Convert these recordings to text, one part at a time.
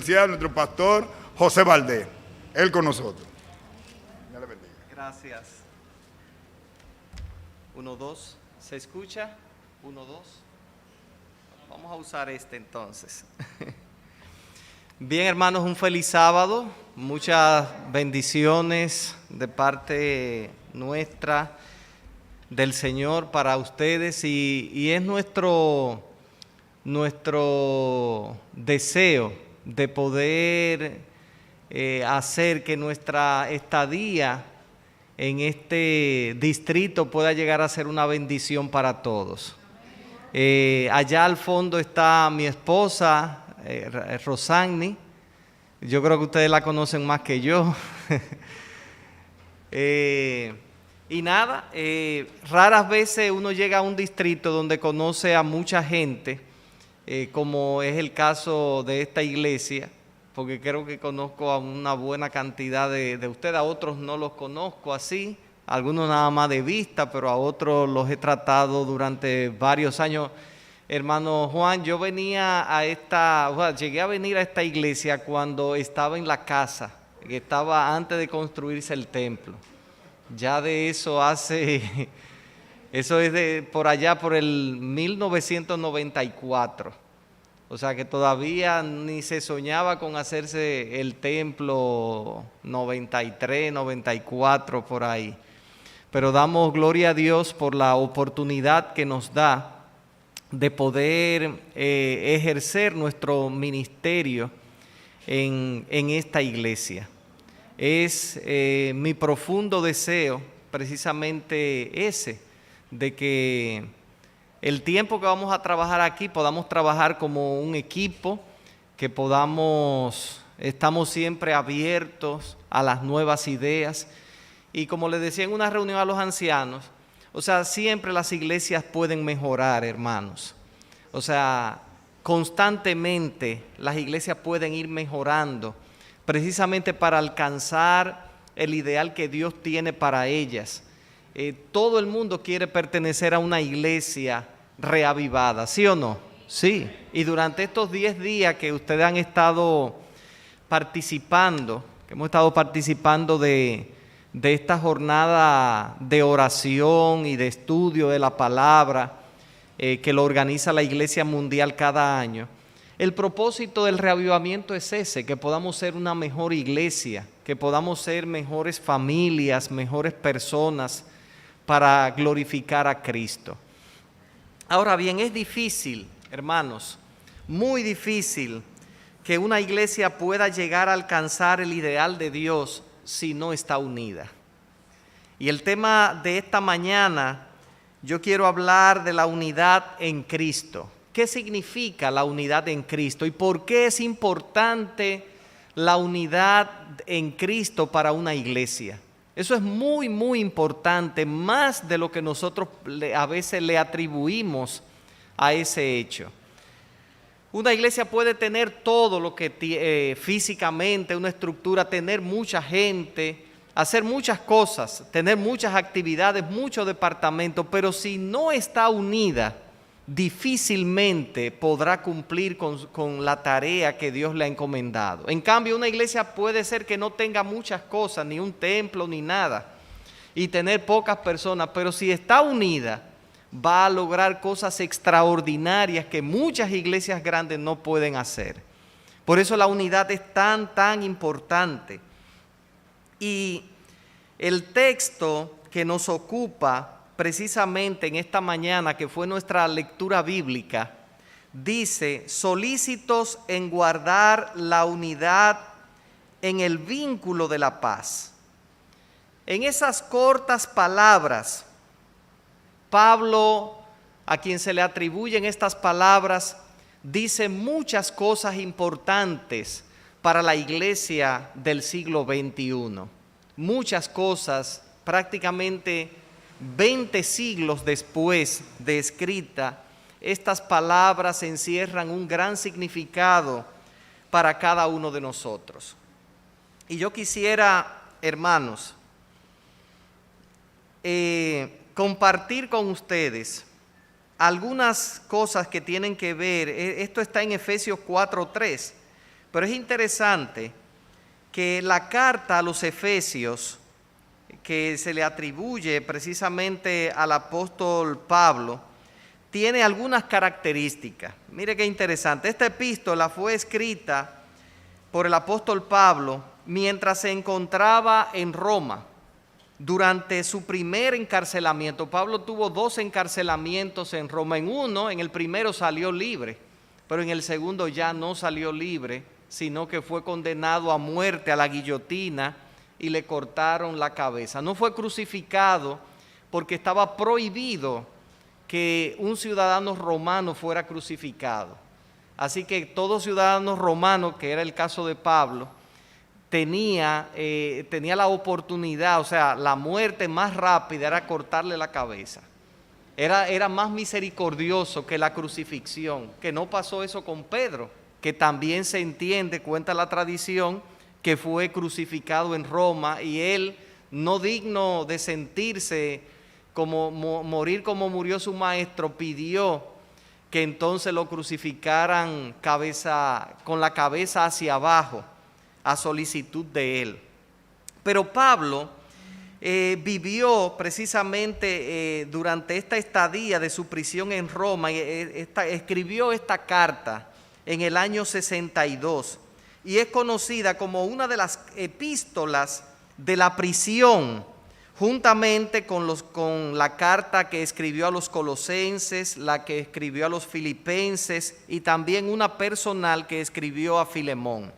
Nuestro pastor José Valdés, él con nosotros. Dios le bendiga. Gracias. 1, 2, ¿se escucha? 1, 2. Vamos a usar este entonces. Bien, hermanos, un feliz sábado, muchas bendiciones de parte nuestra, del Señor para ustedes y es nuestro deseo de poder hacer que nuestra estadía en este distrito pueda llegar a ser una bendición para todos. Allá al fondo está mi esposa, Rosagni. Yo creo que ustedes la conocen más que yo. Y nada, raras veces uno llega a un distrito donde conoce a mucha gente, como es el caso de esta iglesia, porque creo que conozco a una buena cantidad de ustedes, a otros no los conozco así, algunos nada más de vista, pero a otros los he tratado durante varios años. Hermano Juan, yo llegué a venir a esta iglesia cuando estaba en la casa, que estaba antes de construirse el templo. Ya de eso eso es por allá por el 1994. O sea que todavía ni se soñaba con hacerse el templo 93, 94 por ahí. Pero damos gloria a Dios por la oportunidad que nos da de poder ejercer nuestro ministerio en esta iglesia. Es mi profundo deseo precisamente ese, de que el tiempo que vamos a trabajar aquí podamos trabajar como un equipo, que estamos siempre abiertos a las nuevas ideas. Y como les decía en una reunión a los ancianos, o sea, siempre las iglesias pueden mejorar, hermanos. O sea, constantemente las iglesias pueden ir mejorando, precisamente para alcanzar el ideal que Dios tiene para ellas. Todo el mundo quiere pertenecer a una iglesia reavivada, ¿sí o no? Sí. Y durante estos 10 días que ustedes han estado participando, que hemos estado participando de esta jornada de oración y de estudio de la palabra, que lo organiza la Iglesia Mundial cada año, el propósito del reavivamiento es ese, que podamos ser una mejor iglesia, que podamos ser mejores familias, mejores personas para glorificar a Cristo. Ahora bien, es difícil, hermanos, muy difícil que una iglesia pueda llegar a alcanzar el ideal de Dios si no está unida. Y el tema de esta mañana, yo quiero hablar de la unidad en Cristo. ¿Qué significa la unidad en Cristo? ¿Y por qué es importante la unidad en Cristo para una iglesia? Eso es muy, muy importante, más de lo que nosotros a veces le atribuimos a ese hecho. Una iglesia puede tener todo lo que físicamente, una estructura, tener mucha gente, hacer muchas cosas, tener muchas actividades, muchos departamentos, pero si no está unida, difícilmente podrá cumplir con la tarea que Dios le ha encomendado. En cambio, una iglesia puede ser que no tenga muchas cosas, ni un templo, ni nada, y tener pocas personas, pero si está unida, va a lograr cosas extraordinarias que muchas iglesias grandes no pueden hacer. Por eso la unidad es tan importante. Y el texto que nos ocupa precisamente en esta mañana, que fue nuestra lectura bíblica, dice: solícitos en guardar la unidad en el vínculo de la paz. En esas cortas palabras, Pablo, a quien se le atribuyen estas palabras, dice muchas cosas importantes para la iglesia del siglo XXI. Muchas cosas, prácticamente 20 siglos después de escrita, estas palabras encierran un gran significado para cada uno de nosotros. Y yo quisiera, hermanos, compartir con ustedes algunas cosas que tienen que ver. Esto está en Efesios 4:3, Pero es interesante que la carta a los Efesios, que se le atribuye precisamente al apóstol Pablo, tiene algunas características. Mire qué interesante. Esta epístola fue escrita por el apóstol Pablo mientras se encontraba en Roma. Durante su primer encarcelamiento, Pablo tuvo 2 encarcelamientos en Roma. En el primero salió libre, pero en el segundo ya no salió libre, sino que fue condenado a muerte, a la guillotina, y le cortaron la cabeza. No fue crucificado porque estaba prohibido que un ciudadano romano fuera crucificado. Así que todo ciudadano romano, que era el caso de Pablo, tenía la oportunidad, o sea, la muerte más rápida era cortarle la cabeza. Era más misericordioso que la crucifixión, que no pasó eso con Pedro, que también se entiende, cuenta la tradición, que fue crucificado en Roma y él, no digno de sentirse como morir como murió su maestro, pidió que entonces lo crucificaran con la cabeza hacia abajo, a solicitud de él. Pero Pablo vivió precisamente durante esta estadía de su prisión en Roma, escribió esta carta en el año 62 y es conocida como una de las epístolas de la prisión, juntamente con la carta que escribió a los colosenses, la que escribió a los filipenses y también una personal que escribió a Filemón.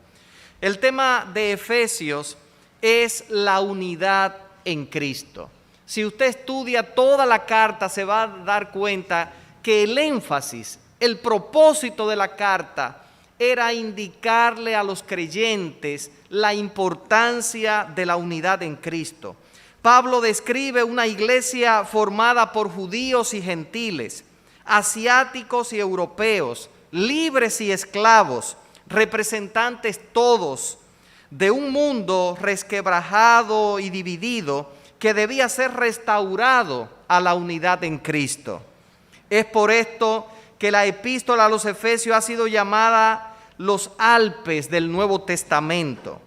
El tema de Efesios es la unidad en Cristo. Si usted estudia toda la carta, se va a dar cuenta que el énfasis, el propósito de la carta era indicarle a los creyentes la importancia de la unidad en Cristo. Pablo describe una iglesia formada por judíos y gentiles, asiáticos y europeos, libres y esclavos, representantes todos de un mundo resquebrajado y dividido que debía ser restaurado a la unidad en Cristo. Es por esto que la epístola a los Efesios ha sido llamada los Alpes del Nuevo Testamento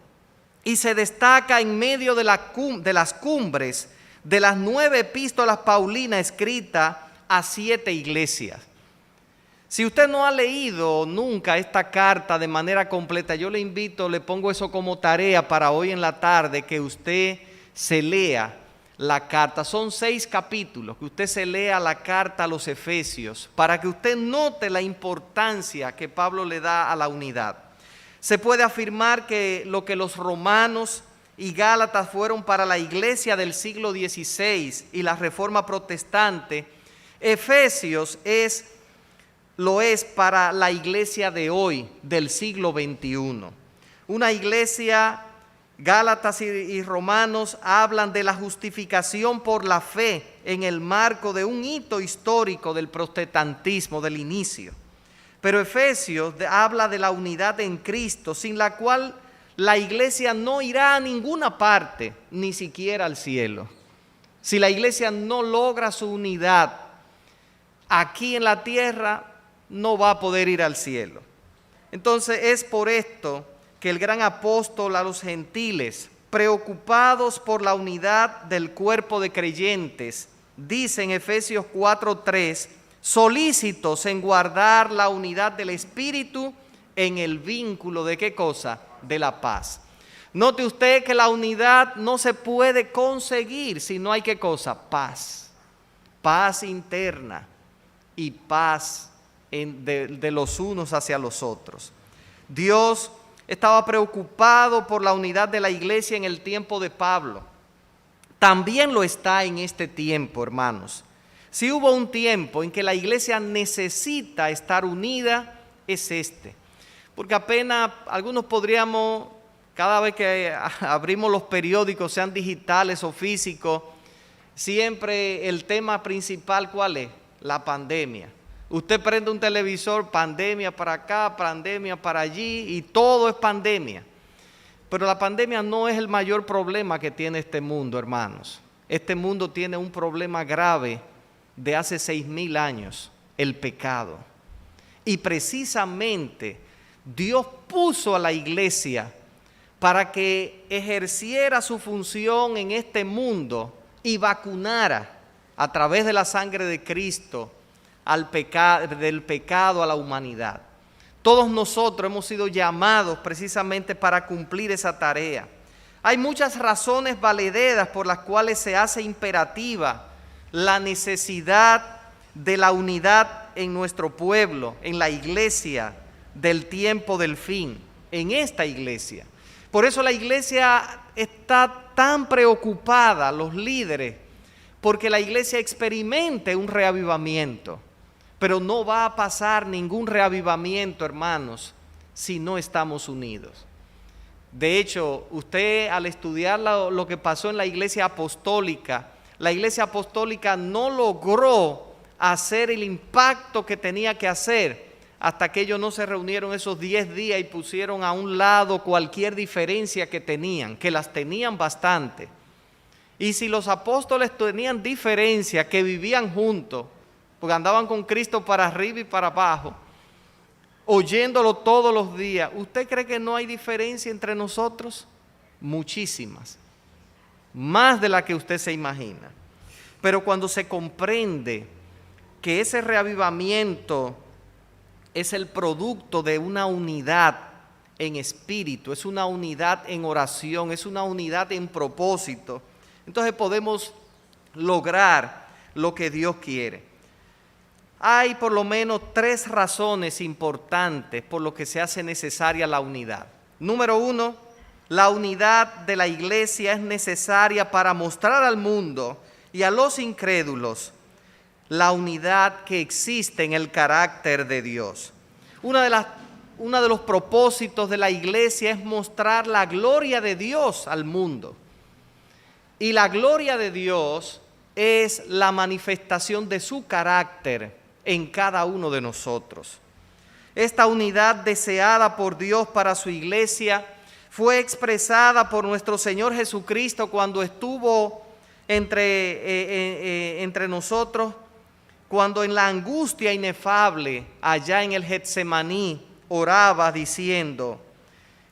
y se destaca en medio de las cumbres de las 9 epístolas paulinas escritas a 7 iglesias. Si usted no ha leído nunca esta carta de manera completa, yo le invito, le pongo eso como tarea para hoy en la tarde, que usted se lea la carta. Son 6 capítulos, que usted se lea la carta a los Efesios, para que usted note la importancia que Pablo le da a la unidad. Se puede afirmar que lo que los romanos y gálatas fueron para la iglesia del siglo XVI y la reforma protestante, Efesios lo es para la iglesia de hoy, del siglo XXI. Una iglesia, Gálatas y Romanos hablan de la justificación por la fe en el marco de un hito histórico del protestantismo del inicio. Pero Efesios habla de la unidad en Cristo, sin la cual la iglesia no irá a ninguna parte, ni siquiera al cielo. Si la iglesia no logra su unidad aquí en la tierra, no va a poder ir al cielo. Entonces es por esto que el gran apóstol a los gentiles, preocupados por la unidad del cuerpo de creyentes, dice en Efesios 4:3, solícitos en guardar la unidad del Espíritu en el vínculo de ¿qué cosa? De la paz. Note usted que la unidad no se puede conseguir si no hay ¿qué cosa? Paz. Paz interna y paz de los unos hacia los otros. Dios estaba preocupado por la unidad de la iglesia en el tiempo de Pablo. También lo está en este tiempo, hermanos. Si hubo un tiempo en que la iglesia necesita estar unida, es este. Porque apenas algunos podríamos, cada vez que abrimos los periódicos, sean digitales o físicos, siempre el tema principal, ¿cuál es? La pandemia. Usted prende un televisor, pandemia para acá, pandemia para allí, y todo es pandemia. Pero la pandemia no es el mayor problema que tiene este mundo, hermanos. Este mundo tiene un problema grave de hace 6,000 años, el pecado. Y precisamente Dios puso a la iglesia para que ejerciera su función en este mundo y vacunara a través de la sangre de Cristo del pecado a la humanidad. Todos nosotros hemos sido llamados precisamente para cumplir esa tarea. Hay muchas razones valederas por las cuales se hace imperativa la necesidad de la unidad en nuestro pueblo, en la iglesia del tiempo del fin, en esta iglesia. Por eso la iglesia está tan preocupada, los líderes, porque la iglesia experimente un reavivamiento. Pero no va a pasar ningún reavivamiento, hermanos, si no estamos unidos. De hecho, usted al estudiar lo que pasó en la iglesia apostólica no logró hacer el impacto que tenía que hacer hasta que ellos no se reunieron esos 10 días y pusieron a un lado cualquier diferencia que tenían, que las tenían bastante. Y si los apóstoles tenían diferencias, que vivían juntos, porque andaban con Cristo para arriba y para abajo, oyéndolo todos los días, ¿usted cree que no hay diferencia entre nosotros? Muchísimas, más de la que usted se imagina. Pero cuando se comprende que ese reavivamiento es el producto de una unidad en espíritu, es una unidad en oración, es una unidad en propósito, entonces podemos lograr lo que Dios quiere. Hay por lo menos 3 razones importantes por lo que se hace necesaria la unidad. Número 1, la unidad de la iglesia es necesaria para mostrar al mundo y a los incrédulos la unidad que existe en el carácter de Dios. Uno de los propósitos de la iglesia es mostrar la gloria de Dios al mundo. Y la gloria de Dios es la manifestación de su carácter en cada uno de nosotros. Esta unidad deseada por Dios para su iglesia fue expresada por nuestro Señor Jesucristo cuando estuvo entre nosotros, cuando en la angustia inefable allá en el Getsemaní oraba diciendo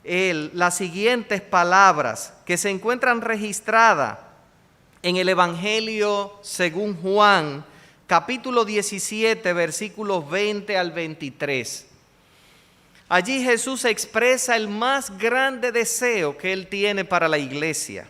él las siguientes palabras que se encuentran registradas en el Evangelio según Juan, capítulo 17, versículos 20 al 23. Allí Jesús expresa el más grande deseo que Él tiene para la iglesia.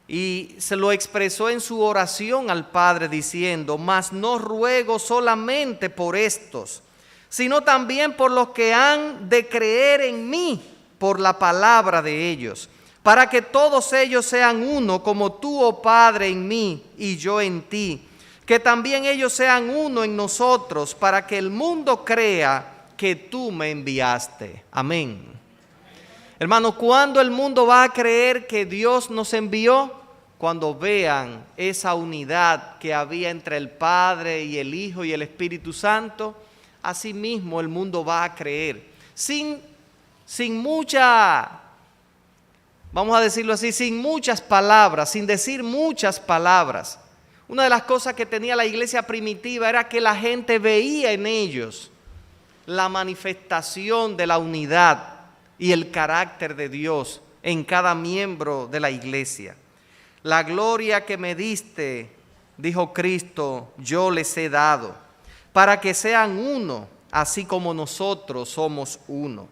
Y se lo expresó en su oración al Padre diciendo: mas no ruego solamente por estos, sino también por los que han de creer en mí por la palabra de ellos, para que todos ellos sean uno, como tú, oh Padre, en mí y yo en ti, que también ellos sean uno en nosotros, para que el mundo crea que tú me enviaste. Amén. Hermano, ¿cuándo el mundo va a creer que Dios nos envió? Cuando vean esa unidad que había entre el Padre y el Hijo y el Espíritu Santo, así mismo el mundo va a creer. Sin mucha, vamos a decirlo así, sin muchas palabras, sin decir muchas palabras. Una de las cosas que tenía la iglesia primitiva era que la gente veía en ellos la manifestación de la unidad y el carácter de Dios en cada miembro de la iglesia. La gloria que me diste, dijo Cristo, yo les he dado, para que sean uno, así como nosotros somos uno.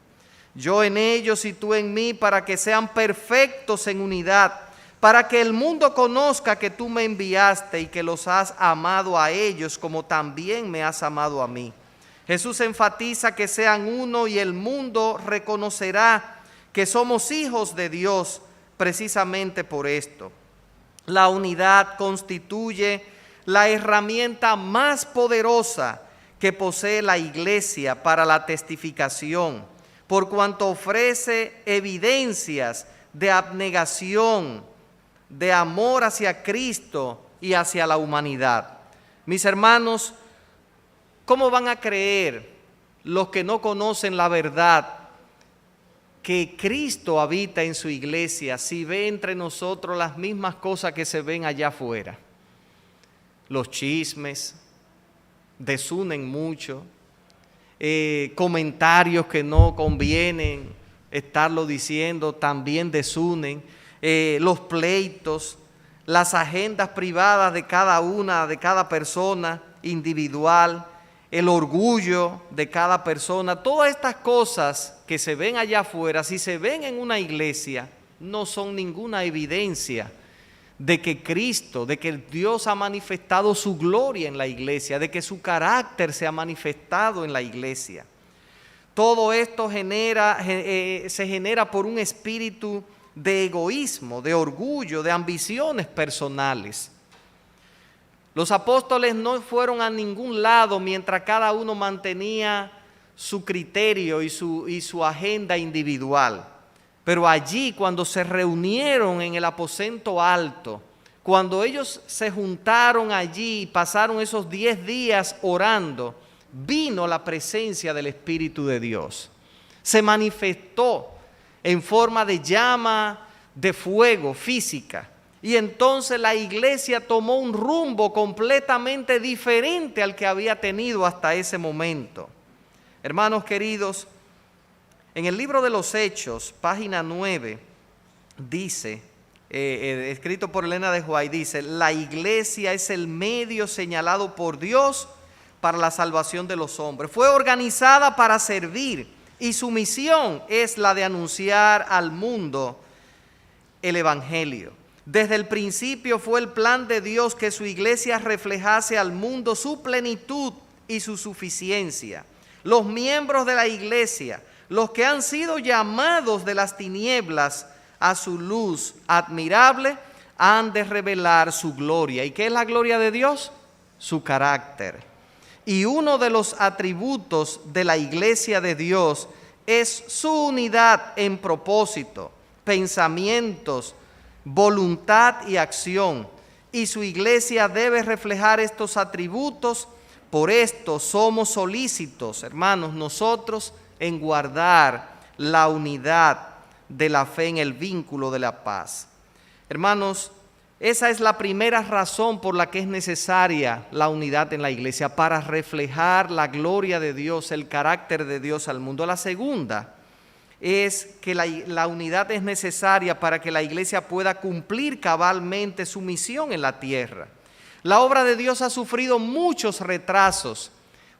Yo en ellos y tú en mí, para que sean perfectos en unidad, para que el mundo conozca que tú me enviaste y que los has amado a ellos como también me has amado a mí. Jesús enfatiza que sean uno y el mundo reconocerá que somos hijos de Dios precisamente por esto. La unidad constituye la herramienta más poderosa que posee la iglesia para la testificación, por cuanto ofrece evidencias de abnegación, de amor hacia Cristo y hacia la humanidad. Mis hermanos, ¿cómo van a creer los que no conocen la verdad que Cristo habita en su iglesia si ve entre nosotros las mismas cosas que se ven allá afuera? Los chismes desunen mucho, comentarios que no convienen estarlo diciendo, también desunen, los pleitos, las agendas privadas de cada persona individual, el orgullo de cada persona, todas estas cosas que se ven allá afuera, si se ven en una iglesia, no son ninguna evidencia de que Cristo, de que Dios ha manifestado su gloria en la iglesia, de que su carácter se ha manifestado en la iglesia. Todo esto se genera por un espíritu de egoísmo, de orgullo, de ambiciones personales. Los apóstoles no fueron a ningún lado mientras cada uno mantenía su criterio y su agenda individual. Pero allí, cuando se reunieron en el aposento alto, cuando ellos se juntaron allí y pasaron esos 10 días orando, vino la presencia del Espíritu de Dios. Se manifestó en forma de llama de fuego física. Y entonces la iglesia tomó un rumbo completamente diferente al que había tenido hasta ese momento. Hermanos queridos, en el libro de los Hechos, página 9, dice, escrito por Elena de White, dice: la iglesia es el medio señalado por Dios para la salvación de los hombres. Fue organizada para servir y su misión es la de anunciar al mundo el Evangelio. Desde el principio fue el plan de Dios que su iglesia reflejase al mundo su plenitud y su suficiencia. Los miembros de la iglesia, los que han sido llamados de las tinieblas a su luz admirable, han de revelar su gloria. ¿Y qué es la gloria de Dios? Su carácter. Y uno de los atributos de la iglesia de Dios es su unidad en propósito, pensamientos, voluntad y acción. Y su iglesia debe reflejar estos atributos. Por esto somos solícitos, hermanos, nosotros en guardar la unidad de la fe en el vínculo de la paz. Hermanos, esa es la primera razón por la que es necesaria la unidad en la iglesia, para reflejar la gloria de Dios, el carácter de Dios al mundo. La segunda es que la unidad es necesaria para que la iglesia pueda cumplir cabalmente su misión en la tierra. La obra de Dios ha sufrido muchos retrasos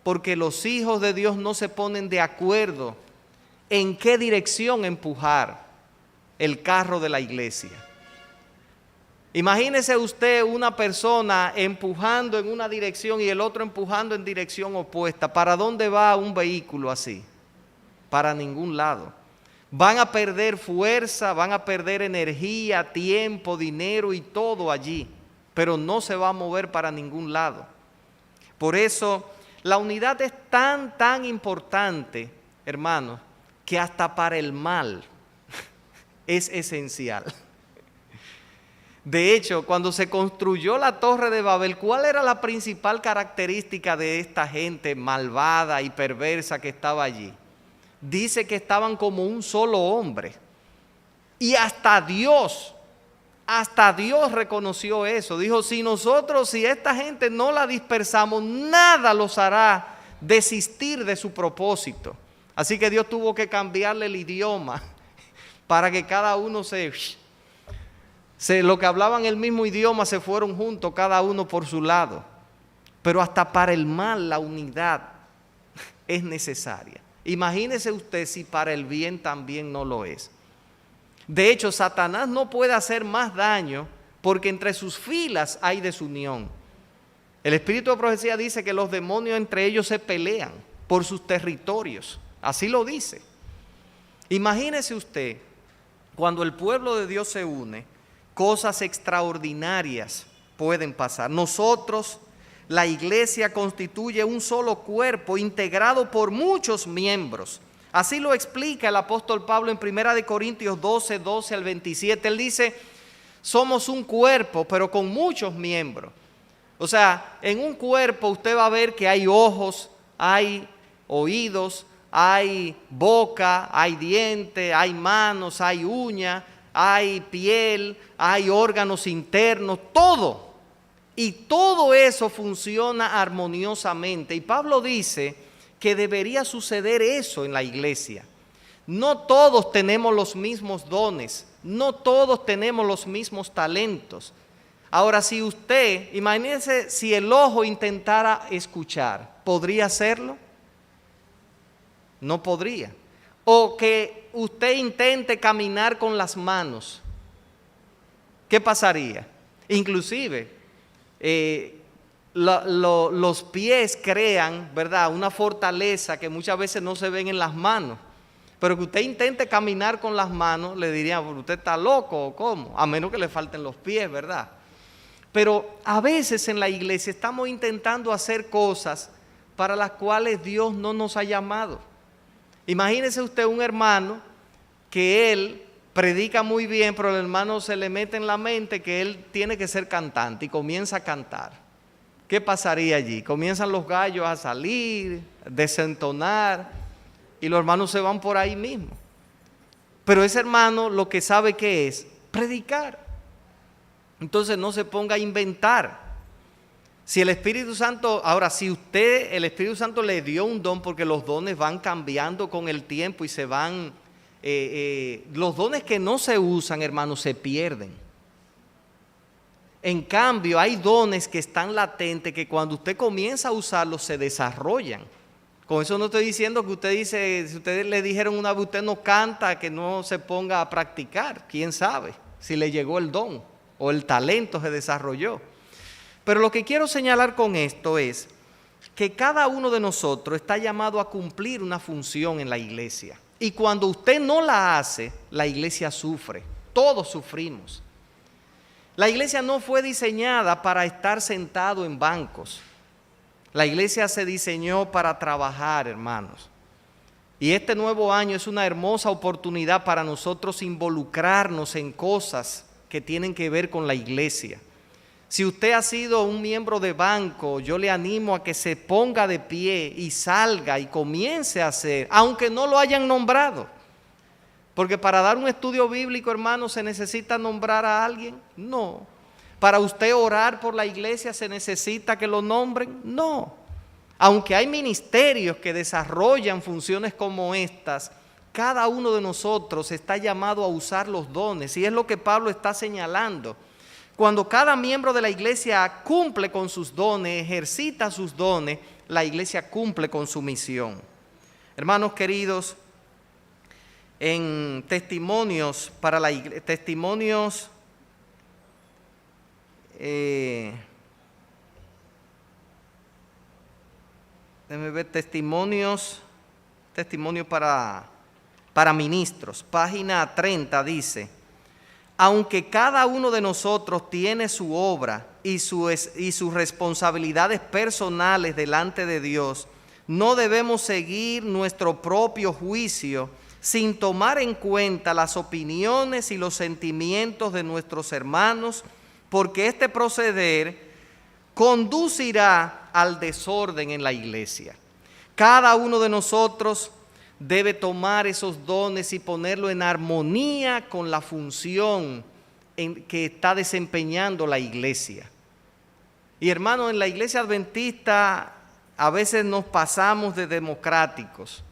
porque los hijos de Dios no se ponen de acuerdo en qué dirección empujar el carro de la iglesia. Imagínese usted una persona empujando en una dirección y el otro empujando en dirección opuesta. ¿Para dónde va un vehículo así? Para ningún lado. Van a perder fuerza, van a perder energía, tiempo, dinero y todo allí, pero no se va a mover para ningún lado. Por eso la unidad es tan importante, hermanos, que hasta para el mal es esencial. De hecho, cuando se construyó la Torre de Babel, ¿cuál era la principal característica de esta gente malvada y perversa que estaba allí? Dice que estaban como un solo hombre. Y hasta Dios reconoció eso. Dijo, si esta gente no la dispersamos, nada los hará desistir de su propósito. Así que Dios tuvo que cambiarle el idioma para que cada uno lo que hablaban el mismo idioma se fueron juntos, cada uno por su lado. Pero hasta para el mal la unidad es necesaria. Imagínese usted si para el bien también no lo es. De hecho, Satanás no puede hacer más daño porque entre sus filas hay desunión. El espíritu de profecía dice que los demonios entre ellos se pelean por sus territorios. Así lo dice. Imagínese usted, cuando el pueblo de Dios se une, cosas extraordinarias pueden pasar. Nosotros, la iglesia, constituye un solo cuerpo integrado por muchos miembros. Así lo explica el apóstol Pablo en 1 Corintios 12 al 27. Él dice, somos un cuerpo, pero con muchos miembros. O sea, en un cuerpo usted va a ver que hay ojos, hay oídos, hay boca, hay diente, hay manos, hay uñas, hay piel, hay órganos internos, todo. Y todo eso funciona armoniosamente. Y Pablo dice que debería suceder eso en la iglesia. No todos tenemos los mismos dones, no todos tenemos los mismos talentos. Ahora, si usted, imagínese si el ojo intentara escuchar, ¿podría hacerlo? No podría. O que usted intente caminar con las manos, ¿qué pasaría? Inclusive, los pies crean, ¿verdad?, una fortaleza que muchas veces no se ven en las manos. Pero que usted intente caminar con las manos, le dirían, ¿usted está loco o cómo? A menos que le falten los pies, ¿verdad? Pero a veces en la iglesia estamos intentando hacer cosas para las cuales Dios no nos ha llamado. Imagínese usted un hermano que él predica muy bien, pero el hermano se le mete en la mente que él tiene que ser cantante y comienza a cantar. ¿Qué pasaría allí? Comienzan los gallos a salir, desentonar, y los hermanos se van por ahí mismo. Pero ese hermano lo que sabe que es predicar. Entonces no se ponga a inventar. Si el Espíritu Santo, ahora si el Espíritu Santo le dio un don, porque los dones van cambiando con el tiempo y se van, los dones que no se usan, hermanos, se pierden. En cambio, hay dones que están latentes que cuando usted comienza a usarlos se desarrollan. Con eso no estoy diciendo que usted dice, si ustedes le dijeron una vez usted no canta, que no se ponga a practicar. ¿Quién sabe si le llegó el don o el talento se desarrolló? Pero lo que quiero señalar con esto es que cada uno de nosotros está llamado a cumplir una función en la iglesia. Y cuando usted no la hace, la iglesia sufre. Todos sufrimos. La iglesia no fue diseñada para estar sentado en bancos. La iglesia se diseñó para trabajar, hermanos. Y este nuevo año es una hermosa oportunidad para nosotros involucrarnos en cosas que tienen que ver con la iglesia. Si usted ha sido un miembro de banco, yo le animo a que se ponga de pie y salga y comience a hacer, aunque no lo hayan nombrado. Porque para dar un estudio bíblico, hermano, ¿se necesita nombrar a alguien? No. ¿Para usted orar por la iglesia se necesita que lo nombren? No. Aunque hay ministerios que desarrollan funciones como estas, cada uno de nosotros está llamado a usar los dones. Y es lo que Pablo está señalando. Cuando cada miembro de la iglesia cumple con sus dones, ejercita sus dones, la iglesia cumple con su misión. Hermanos queridos, en testimonios para la iglesia, testimonios déjenme ver, testimonios para ministros, página 30 dice: aunque cada uno de nosotros tiene su obra y sus responsabilidades personales delante de Dios, no debemos seguir nuestro propio juicio sin tomar en cuenta las opiniones y los sentimientos de nuestros hermanos, porque este proceder conducirá al desorden en la iglesia. Cada uno de nosotros debe tomar esos dones y ponerlo en armonía con la función que está desempeñando la iglesia. Y hermanos, en la iglesia adventista a veces nos pasamos de democráticos.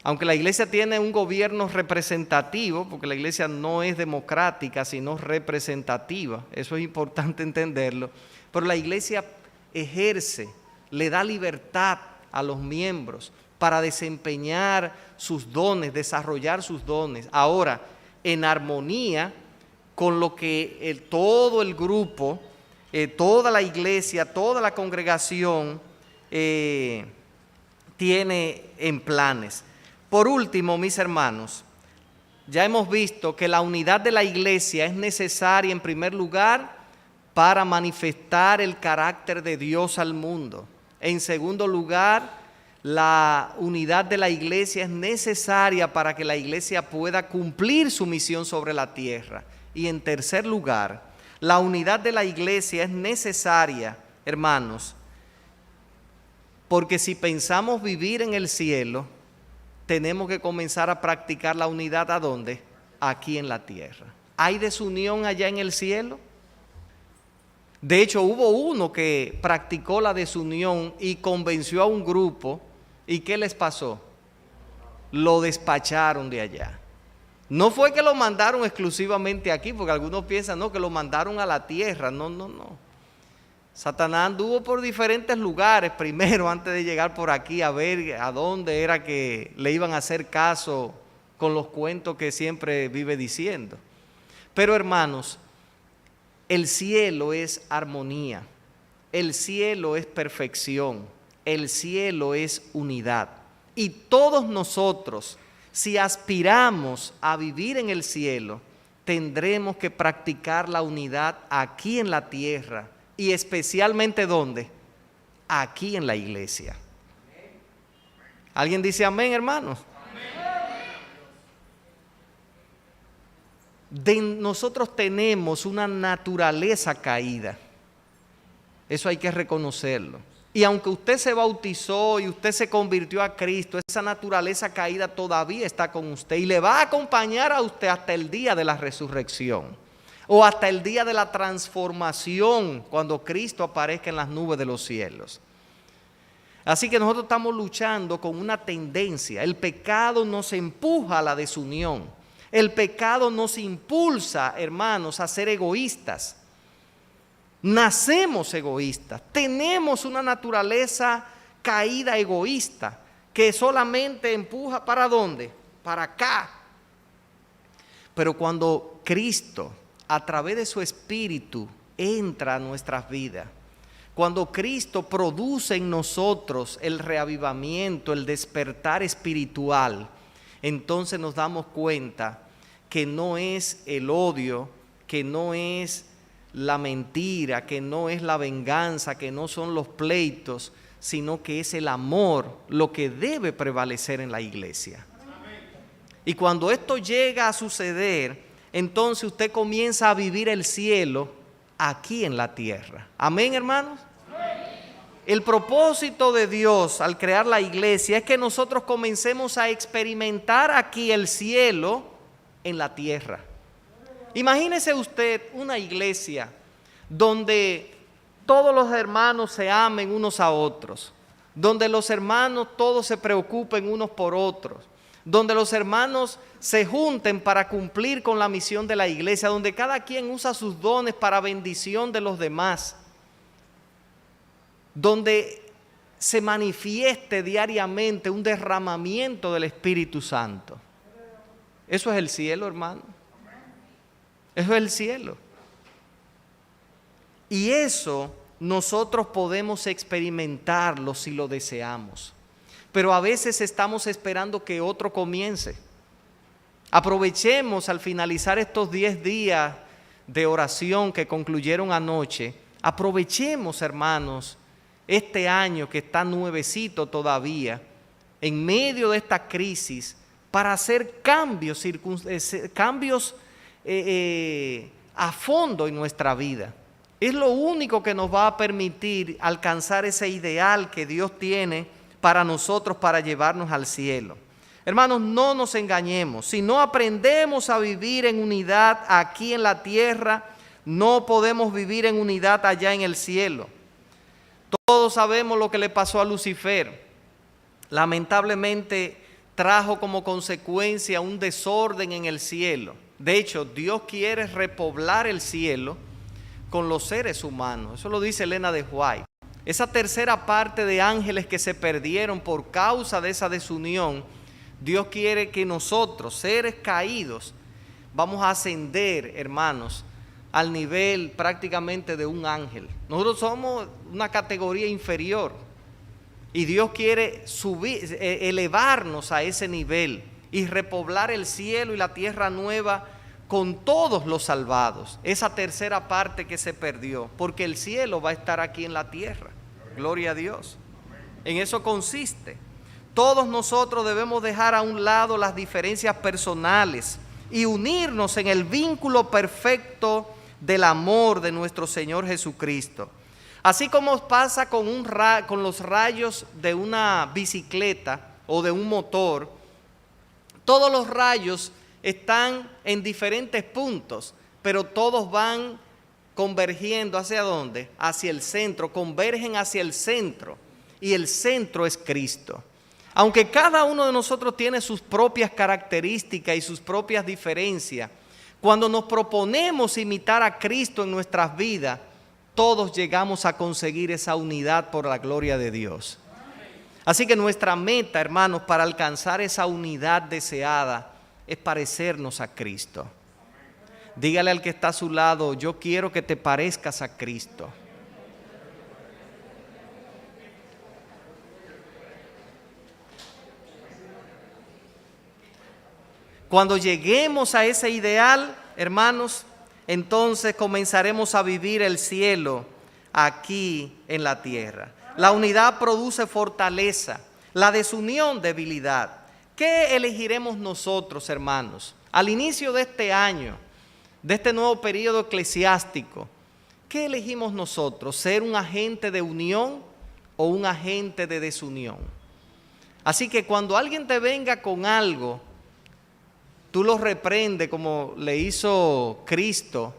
Aunque la iglesia tiene un gobierno representativo, porque la iglesia no es democrática, sino representativa, eso es importante entenderlo, pero la iglesia ejerce, le da libertad a los miembros para desempeñar sus dones, desarrollar sus dones. Ahora, en armonía con lo que todo el grupo, toda la iglesia, toda la congregación tiene en planes. Por último, mis hermanos, ya hemos visto que la unidad de la iglesia es necesaria en primer lugar para manifestar el carácter de Dios al mundo. En segundo lugar, la unidad de la iglesia es necesaria para que la iglesia pueda cumplir su misión sobre la tierra. Y en tercer lugar, la unidad de la iglesia es necesaria, hermanos, porque si pensamos vivir en el cielo, tenemos que comenzar a practicar la unidad ¿a dónde? Aquí en la tierra. ¿Hay desunión allá en el cielo? De hecho, hubo uno que practicó la desunión y convenció a un grupo. ¿Y qué les pasó? Lo despacharon de allá. No fue que lo mandaron exclusivamente aquí, porque algunos piensan, no, que lo mandaron a la tierra. No, no, no. Satanás anduvo por diferentes lugares primero, antes de llegar por aquí, a ver a dónde era que le iban a hacer caso con los cuentos que siempre vive diciendo. Pero hermanos, el cielo es armonía, el cielo es perfección, el cielo es unidad. Y todos nosotros, si aspiramos a vivir en el cielo, tendremos que practicar la unidad aquí en la tierra y especialmente ¿dónde? Aquí en la iglesia. ¿Alguien dice amén, hermanos? Nosotros tenemos una naturaleza caída. Eso hay que reconocerlo. Y aunque usted se bautizó y usted se convirtió a Cristo, esa naturaleza caída todavía está con usted y le va a acompañar a usted hasta el día de la resurrección o hasta el día de la transformación cuando Cristo aparezca en las nubes de los cielos. Así que nosotros estamos luchando con una tendencia. El pecado nos empuja a la desunión. El pecado nos impulsa, hermanos, a ser egoístas. Nacemos egoístas, tenemos una naturaleza caída egoísta que solamente empuja ¿para dónde? Para acá. Pero cuando Cristo, a través de su Espíritu, entra a nuestras vidas, cuando Cristo produce en nosotros el reavivamiento, el despertar espiritual, entonces nos damos cuenta que no es el odio, que no es la mentira, que no es la venganza, que no son los pleitos, sino que es el amor lo que debe prevalecer en la iglesia. Y cuando esto llega a suceder, entonces usted comienza a vivir el cielo aquí en la tierra. Amén, hermanos. El propósito de Dios al crear la iglesia es que nosotros comencemos a experimentar aquí el cielo en la tierra. Imagínese usted una iglesia donde todos los hermanos se amen unos a otros, donde los hermanos todos se preocupen unos por otros, donde los hermanos se junten para cumplir con la misión de la iglesia, donde cada quien usa sus dones para bendición de los demás, donde se manifieste diariamente un derramamiento del Espíritu Santo. Eso es el cielo, hermano. Eso es el cielo. Y eso nosotros podemos experimentarlo si lo deseamos. Pero a veces estamos esperando que otro comience. Aprovechemos al finalizar estos 10 días de oración que concluyeron anoche. Aprovechemos, hermanos, este año que está nuevecito todavía, en medio de esta crisis, para hacer cambios a fondo en nuestra vida. Es lo único que nos va a permitir alcanzar ese ideal que Dios tiene para nosotros, para llevarnos al cielo. Hermanos, no nos engañemos. Si no aprendemos a vivir en unidad aquí en la tierra, no podemos vivir en unidad allá en el cielo. Todos sabemos lo que le pasó a Lucifer. Lamentablemente trajo como consecuencia un desorden en el cielo. De hecho, Dios quiere repoblar el cielo con los seres humanos. Eso lo dice Elena de White. Esa tercera parte de ángeles que se perdieron por causa de esa desunión, Dios quiere que nosotros, seres caídos, vamos a ascender, hermanos, al nivel prácticamente de un ángel. Nosotros somos una categoría inferior y Dios quiere elevarnos a ese nivel y repoblar el cielo y la tierra nueva con todos los salvados. Esa tercera parte que se perdió, porque el cielo va a estar aquí en la tierra. Gloria a Dios. En eso consiste. Todos nosotros debemos dejar a un lado las diferencias personales y unirnos en el vínculo perfecto del amor de nuestro Señor Jesucristo. Así como pasa con los rayos de una bicicleta o de un motor, todos los rayos están en diferentes puntos, pero todos van convergiendo ¿hacia dónde? Hacia el centro, convergen hacia el centro. Y el centro es Cristo. Aunque cada uno de nosotros tiene sus propias características y sus propias diferencias, cuando nos proponemos imitar a Cristo en nuestras vidas, todos llegamos a conseguir esa unidad por la gloria de Dios. Así que nuestra meta, hermanos, para alcanzar esa unidad deseada es parecernos a Cristo. Dígale al que está a su lado, yo quiero que te parezcas a Cristo. Cuando lleguemos a ese ideal, hermanos, entonces comenzaremos a vivir el cielo aquí en la tierra. La unidad produce fortaleza, la desunión debilidad. ¿Qué elegiremos nosotros, hermanos? Al inicio de este año, de este nuevo periodo eclesiástico, ¿qué elegimos nosotros? ¿Ser un agente de unión o un agente de desunión? Así que cuando alguien te venga con algo, tú lo reprendes como le hizo Cristo.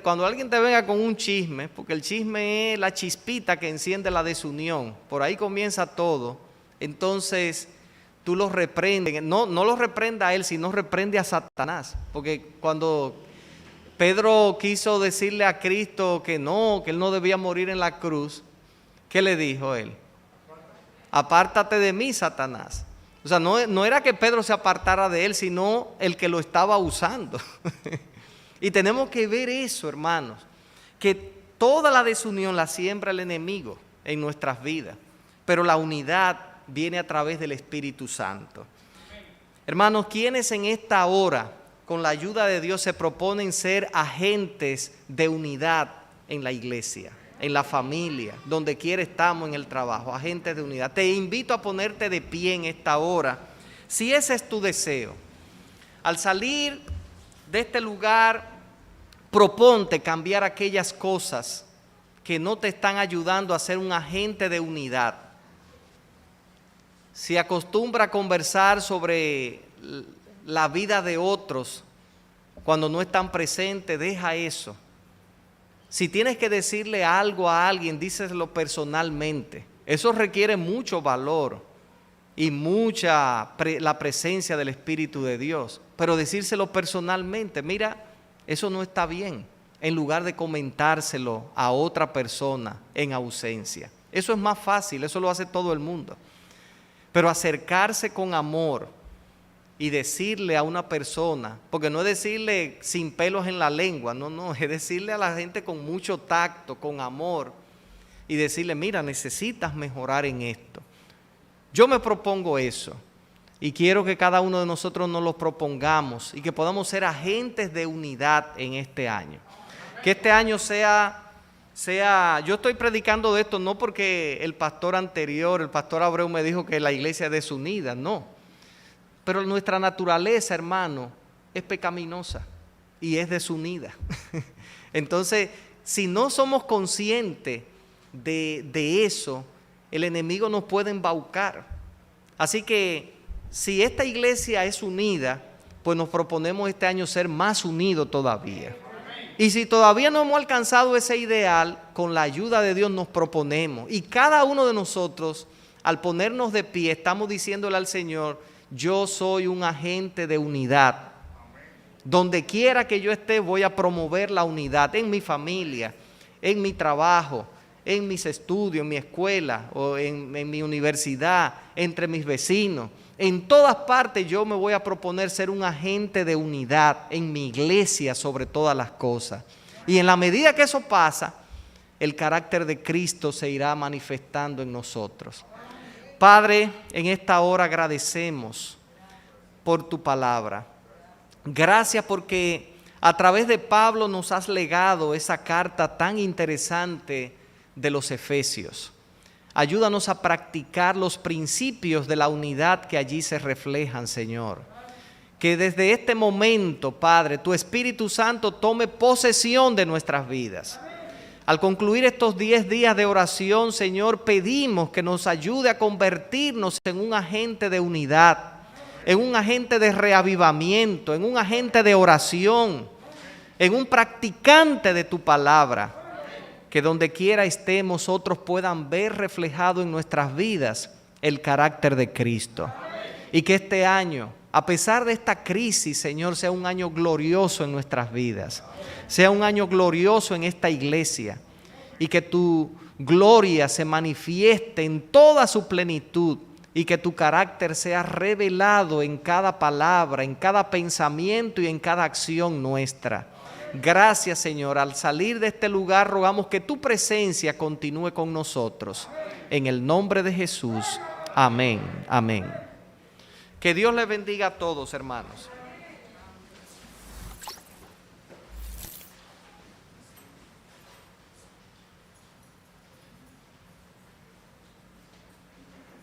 Cuando alguien te venga con un chisme, porque el chisme es la chispita que enciende la desunión, por ahí comienza todo, entonces tú lo reprendes, no lo reprenda a él, sino reprende a Satanás, porque cuando Pedro quiso decirle a Cristo que él no debía morir en la cruz, ¿qué le dijo él? Apártate de mí, Satanás. O sea, no era que Pedro se apartara de él, sino el que lo estaba usando. Y tenemos que ver eso, hermanos, que toda la desunión la siembra el enemigo en nuestras vidas, pero la unidad viene a través del Espíritu Santo. Hermanos, ¿quiénes en esta hora, con la ayuda de Dios, se proponen ser agentes de unidad en la iglesia, en la familia, donde quiera estamos, en el trabajo, agentes de unidad? Te invito a ponerte de pie en esta hora, si ese es tu deseo. Al salir de este lugar, proponte cambiar aquellas cosas que no te están ayudando a ser un agente de unidad. Si acostumbra a conversar sobre la vida de otros cuando no están presentes, deja eso. Si tienes que decirle algo a alguien, díselo personalmente. Eso requiere mucho valor y la presencia del Espíritu de Dios. Pero decírselo personalmente, mira, eso no está bien, en lugar de comentárselo a otra persona en ausencia. Eso es más fácil, eso lo hace todo el mundo. Pero acercarse con amor y decirle a una persona, porque no es decirle sin pelos en la lengua, no, es decirle a la gente con mucho tacto, con amor, y decirle, mira, necesitas mejorar en esto. Yo me propongo eso, y quiero que cada uno de nosotros nos lo propongamos, y que podamos ser agentes de unidad en este año. Que este año sea, yo estoy predicando de esto no porque el pastor anterior, el pastor Abreu me dijo que la iglesia es desunida, no. Pero nuestra naturaleza, hermano, es pecaminosa y es desunida. Entonces, si no somos conscientes de eso, el enemigo nos puede embaucar. Así que, si esta iglesia es unida, pues nos proponemos este año ser más unidos todavía. Y si todavía no hemos alcanzado ese ideal, con la ayuda de Dios nos proponemos. Y cada uno de nosotros, al ponernos de pie, estamos diciéndole al Señor, yo soy un agente de unidad. Donde quiera que yo esté, voy a promover la unidad en mi familia, en mi trabajo, en mis estudios, en mi escuela o en mi universidad, entre mis vecinos. En todas partes yo me voy a proponer ser un agente de unidad en mi iglesia sobre todas las cosas. Y en la medida que eso pasa, el carácter de Cristo se irá manifestando en nosotros. Padre, en esta hora agradecemos por tu palabra. Gracias porque a través de Pablo nos has legado esa carta tan interesante de los Efesios. Ayúdanos a practicar los principios de la unidad que allí se reflejan, Señor. Que desde este momento, Padre, tu Espíritu Santo tome posesión de nuestras vidas. Al concluir estos 10 días de oración, Señor, pedimos que nos ayude a convertirnos en un agente de unidad, en un agente de reavivamiento, en un agente de oración, en un practicante de tu palabra, que donde quiera estemos otros puedan ver reflejado en nuestras vidas el carácter de Cristo. Y que este año, a pesar de esta crisis, Señor, sea un año glorioso en nuestras vidas, sea un año glorioso en esta iglesia, y que tu gloria se manifieste en toda su plenitud, y que tu carácter sea revelado en cada palabra, en cada pensamiento y en cada acción nuestra. Gracias, Señor. Al salir de este lugar rogamos que tu presencia continúe con nosotros. En el nombre de Jesús. Amén. Amén. Que Dios les bendiga a todos, hermanos.